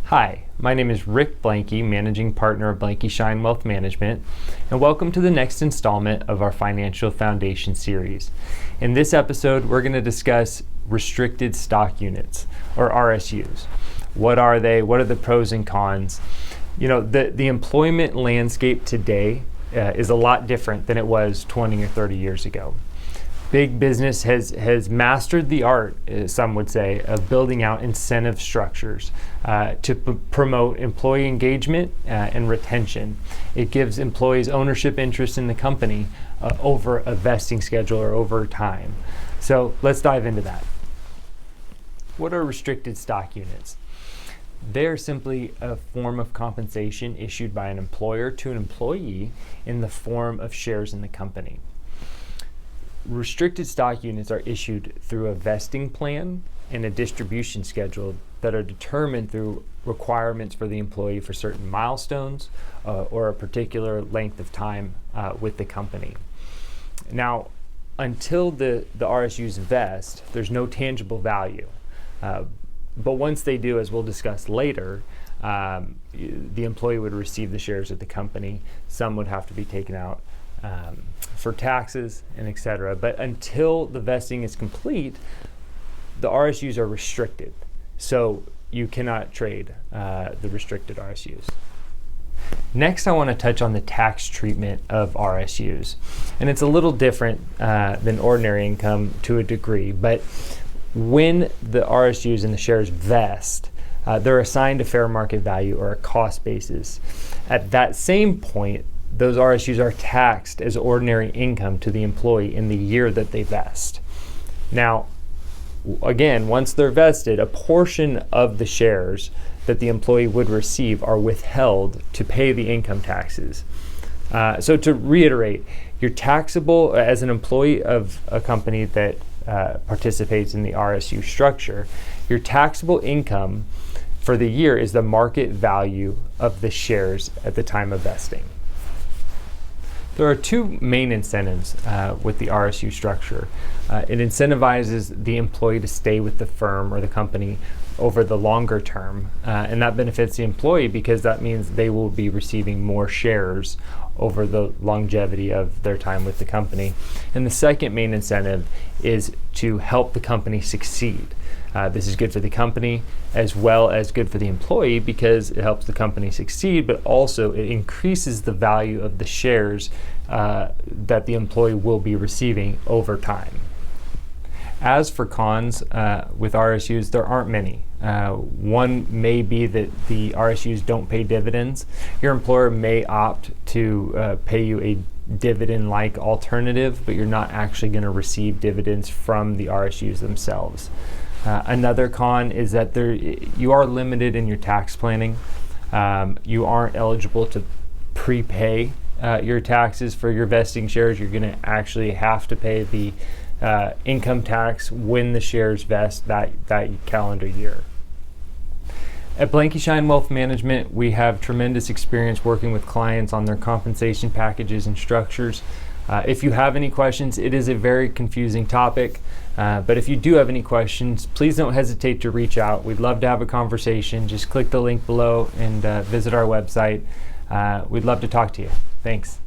Hi, my name is Rick Blanke, Managing Partner of Blanke Schein Wealth Management, and welcome to the next installment of our Financial Foundation series. In this episode, we're going to discuss restricted stock units, or RSUs. What are they? What are the pros and cons? You know, the employment landscape today is a lot different than it was 20 or 30 years ago. Big business has mastered the art, some would say, of building out incentive structures to promote employee engagement and retention. It gives employees ownership interest in the company over a vesting schedule or over time. So let's dive into that. What are restricted stock units? They're simply a form of compensation issued by an employer to an employee in the form of shares in the company. Restricted stock units are issued through a vesting plan and a distribution schedule that are determined through requirements for the employee for certain milestones or a particular length of time with the company. Now, until the RSUs vest, there's no tangible value. But once they do, as we'll discuss later, the employee would receive the shares of the company. Some would have to be taken out for taxes and etc. But until the vesting is complete, the RSUs are restricted. So you cannot trade the restricted RSUs. Next, I want to touch on the tax treatment of RSUs. And it's a little different than ordinary income to a degree, but when the RSUs and the shares vest, they're assigned a fair market value or a cost basis. At that same point, those RSUs are taxed as ordinary income to the employee in the year that they vest. Now, again, once they're vested, a portion of the shares that the employee would receive are withheld to pay the income taxes. So to reiterate, you're taxable as an employee of a company that participates in the RSU structure. Your taxable income for the year is the market value of the shares at the time of vesting. There are two main incentives with the RSU structure. It incentivizes the employee to stay with the firm or the company over the longer term, and that benefits the employee because that means they will be receiving more shares over the longevity of their time with the company. And the second main incentive is to help the company succeed. This is good for the company as well as good for the employee because it helps the company succeed, but also it increases the value of the shares that the employee will be receiving over time. As for cons with RSUs, there aren't many. One may be that the RSUs don't pay dividends. Your employer may opt to pay you a dividend-like alternative, but you're not actually going to receive dividends from the RSUs themselves. Another con is that you are limited in your tax planning. You aren't eligible to prepay your taxes for your vesting shares. You're going to actually have to pay the income tax when the shares vest that calendar year. At Blanke Schein Wealth Management, we have tremendous experience working with clients on their compensation packages and structures. If you have any questions, it is a very confusing topic, but if you do have any questions, please don't hesitate to reach out. We'd love to have a conversation. Just click the link below and visit our website. We'd love to talk to you. Thanks.